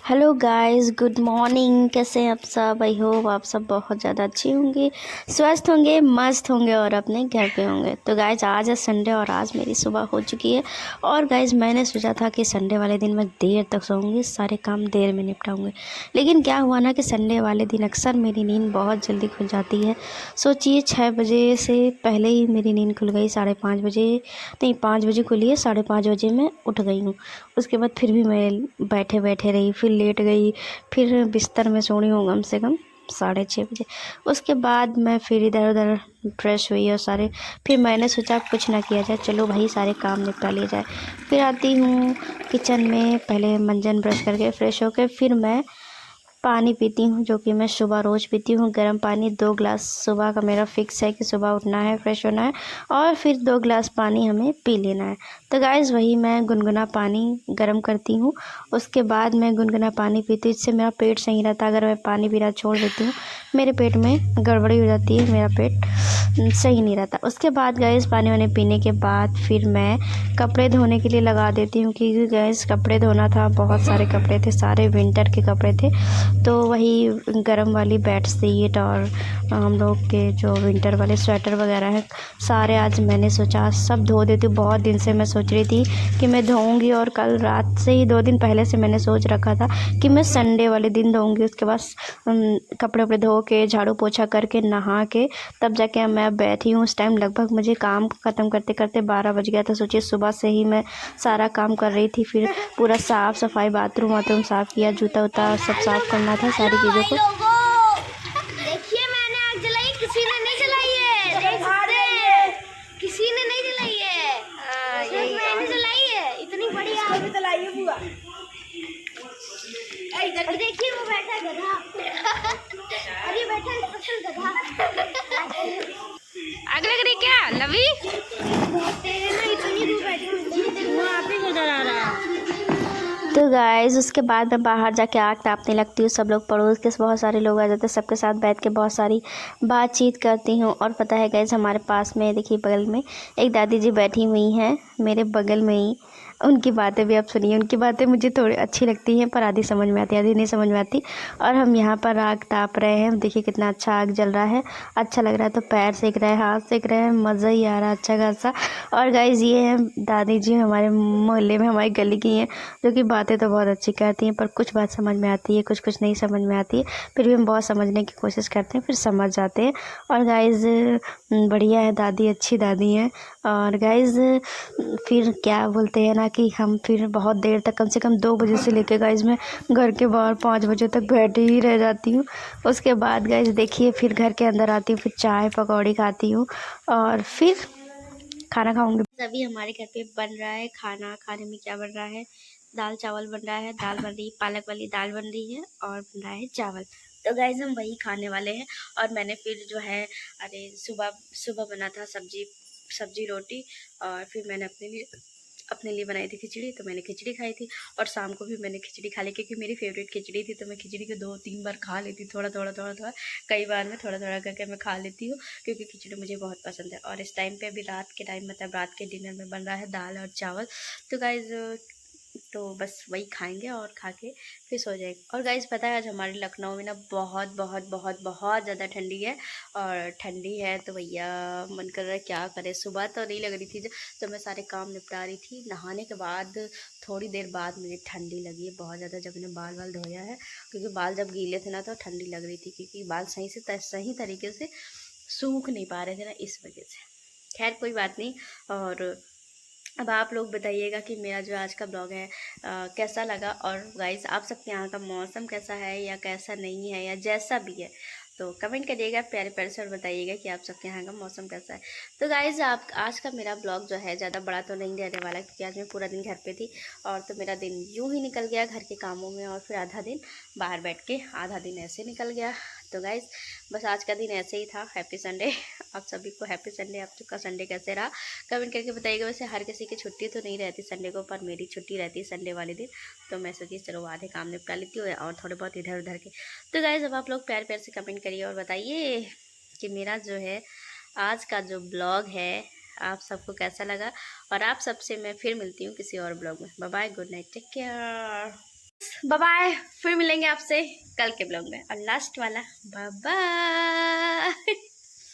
Hello guys, good morning. कैसे हैं आप सब? आई होप आप सब बहुत ज़्यादा अच्छे होंगे, स्वस्थ होंगे, मस्त होंगे और अपने घर पे होंगे। तो गाइस आज है संडे और आज मेरी सुबह हो चुकी है। और गाइस मैंने सोचा था कि संडे वाले दिन मैं देर तक सोऊंगी, सारे काम देर में निपटाऊंगी। लेकिन क्या हुआ ना कि संडे वाले दिन अक्सर मेरी नींद बहुत जल्दी खुल जाती है। सोचिए 6 बजे से पहले ही मेरी नींद खुल गई। 5:30 बजे नहीं, 5 बजे खुली है, 5:30 बजे मैं उठ गई हूँ। उसके बाद फिर भी मैं बैठे बैठे रही, फिर लेट गई, फिर बिस्तर में सोई हूँ कम से कम 6:30 बजे। उसके बाद मैं फिर इधर उधर फ्रेश हुई और सारे फिर मैंने सोचा कुछ ना किया जाए, चलो भाई सारे काम निपटा लिए जाए। फिर आती हूँ किचन में, पहले मंजन ब्रश करके फ्रेश होकर फिर मैं पानी पीती हूँ, जो कि मैं सुबह रोज़ पीती हूँ। गर्म पानी 2 गिलास सुबह का मेरा फ़िक्स है कि सुबह उठना है, फ्रेश होना है और फिर 2 गिलास पानी हमें पी लेना है। तो गाइज़ वही मैं गुनगुना पानी गर्म करती हूँ। उसके बाद मैं गुनगुना पानी पीती हूँ, इससे मेरा पेट सही रहता है। अगर मैं पानी पीना छोड़ देती हूँ, मेरे पेट में गड़बड़ी हो जाती है, मेरा पेट सही नहीं रहता। उसके बाद गाइज़ पानी वानी पीने के बाद फिर मैं कपड़े धोने के लिए लगा देती हूँ, क्योंकि गाइज़ कपड़े धोना था, बहुत सारे कपड़े थे, सारे विंटर के कपड़े थे। तो वही गर्म वाली बेड शीट और हम लोग के जो विंटर वाले स्वेटर वगैरह हैं, सारे आज मैंने सोचा सब धो देती हूँ। बहुत दिन से मैं सोच रही थी कि मैं धोऊंगी और कल रात से ही 2 दिन पहले से मैंने सोच रखा था कि मैं संडे वाले दिन धोऊंगी। उसके बाद कपड़े वपड़े धो के झाड़ू पोछा करके नहा के तब जाके मैं बैठी हूँ। उस टाइम लगभग मुझे काम ख़त्म करते करते 12 बज गया था। सोचिए सुबह से ही मैं सारा काम कर रही थी, फिर पूरा साफ़ सफाई, बाथरूम वाथरूम साफ़ किया, जूता उता सब साफ़ करना था, सारी चीज़ों को। देखिए मैंने आग जलाई, किसी ने नहीं जलाई है। देख सकते हैं, किसी ने नहीं जलाई है, सिर्फ मैंने जलाई है। इतनी बड़ी आग भी जलाई है बुआ। इधर देखिए वो बैठा है गधा। अरे बैठा है स्पेशल गधा। आग लग रही क्या लवी? तेरे ना इतनी दूर बैठी हूँ, वो आप ही नजर आ रहा है। तो गाइज़ उसके बाद मैं बाहर जाके आग तापने लगती हूँ। सब लोग पड़ोस के बहुत सारे लोग आ जाते हैं, सबके साथ बैठ के बहुत सारी बातचीत करती हूँ। और पता है गाइज़ हमारे पास में देखिए बगल में एक दादी जी बैठी हुई हैं, मेरे बगल में ही। उनकी बातें भी आप सुनिए। उनकी बातें मुझे थोड़ी अच्छी लगती हैं, पर आधी समझ में आती है, आधी नहीं समझ में आती। और हम यहाँ पर आग ताप रहे हैं, देखिए कितना अच्छा आग जल रहा है, अच्छा लग रहा है। तो पैर सेक रहे हैं, हाथ सेक रहे हैं, मज़ा ही आ रहा है अच्छा खासा। और गाइज़ ये हैं दादी जी, हमारे मोहल्ले में, हमारी गली की हैं, जो कि बातें तो बहुत अच्छी कहती हैं, पर कुछ बात समझ में आती है, कुछ कुछ नहीं समझ में आती है। फिर भी हम बहुत समझने की कोशिश करते हैं, फिर समझ जाते हैं। और गाइज़ बढ़िया है, दादी अच्छी दादी हैं। और गाइज़ फिर क्या बोलते हैं ना कि हम फिर बहुत देर तक, कम से कम 2 बजे से लेकर गाइज़ मैं घर के बाहर 5 बजे तक बैठी ही रह जाती हूँ। उसके बाद गाइज़ देखिए फिर घर के अंदर आती हूँ, फिर चाय पकौड़ी खाती हूँ और फिर खाना खाऊंगी। अभी हमारे घर पे बन रहा है खाना। खाने में क्या बन रहा है? दाल चावल बन रहा है, दाल बन रही है, पालक वाली दाल बन रही है और बन रहा है चावल। तो गाइज हम वही खाने वाले हैं। और मैंने फिर जो है, अरे सुबह सुबह बना था सब्जी रोटी, और फिर मैंने अपने लिए बनाई थी खिचड़ी, तो मैंने खिचड़ी खाई थी। और शाम को भी मैंने खिचड़ी खा ली, क्योंकि मेरी फेवरेट खिचड़ी थी। तो मैं खिचड़ी को 2-3 बार खा लेती, थोड़ा थोड़ा थोड़ा थोड़ा, कई बार मैं थोड़ा थोड़ा करके मैं खा लेती हूँ, क्योंकि खिचड़ी मुझे बहुत पसंद है। और इस टाइम पे अभी रात के टाइम, मतलब रात के डिनर में बन रहा है दाल और चावल। तो गाइज़ तो बस वही खाएंगे और खा के फिर सो जाएंगे। और गाइज़ पता है आज हमारे लखनऊ में ना बहुत बहुत बहुत बहुत ज़्यादा ठंडी है। और ठंडी है तो भैया मन कर रहा है क्या करे। सुबह तो नहीं लग रही थी, तो मैं सारे काम निपटा रही थी, नहाने के बाद थोड़ी देर बाद मुझे ठंडी लगी है बहुत ज़्यादा, जब मैंने बाल धोया है। क्योंकि बाल जब गीले थे ना तो ठंडी लग रही थी, क्योंकि बाल सही तरीके से सूख नहीं पा रहे थे ना, इस वजह से। खैर कोई बात नहीं। और अब आप लोग बताइएगा कि मेरा जो आज का ब्लॉग है कैसा लगा। और गाइस आप सबके यहाँ का मौसम कैसा है या कैसा नहीं है, या जैसा भी है, तो कमेंट करिएगा प्यारे प्यारे से, और बताइएगा कि आप सबके यहाँ का मौसम कैसा है। तो गाइज़ आप आज का मेरा ब्लॉग जो है ज़्यादा बड़ा तो नहीं रहने वाला, क्योंकि आज मैं पूरा दिन घर पे थी। और तो मेरा दिन यूँ ही निकल गया घर के कामों में, और फिर आधा दिन बाहर बैठ के, आधा दिन ऐसे निकल गया। तो गाइज़ बस आज का दिन ऐसे ही था। हैप्पी संडे आप सभी को, हैप्पी संडे। आप सबका संडे कैसे रहा कमेंट करके बताइएगा। वैसे हर किसी की छुट्टी तो नहीं रहती संडे को, पर मेरी छुट्टी रहती है संडे वाले दिन। तो मैं सोची चलो आधे काम निपटा लेती हूँ और थोड़े बहुत इधर उधर के। तो गाइज़ अब आप लोग प्यार प्यार से कमेंट करिए और बताइए कि मेरा जो है आज का जो ब्लॉग है आप सबको कैसा लगा। और आप सबसे मैं फिर मिलती हूँ किसी और ब्लॉग में। Bye bye, good night, take care. Bye bye, फिर मिलेंगे आपसे कल के ब्लॉग में। और लास्ट वाला बाय बाय।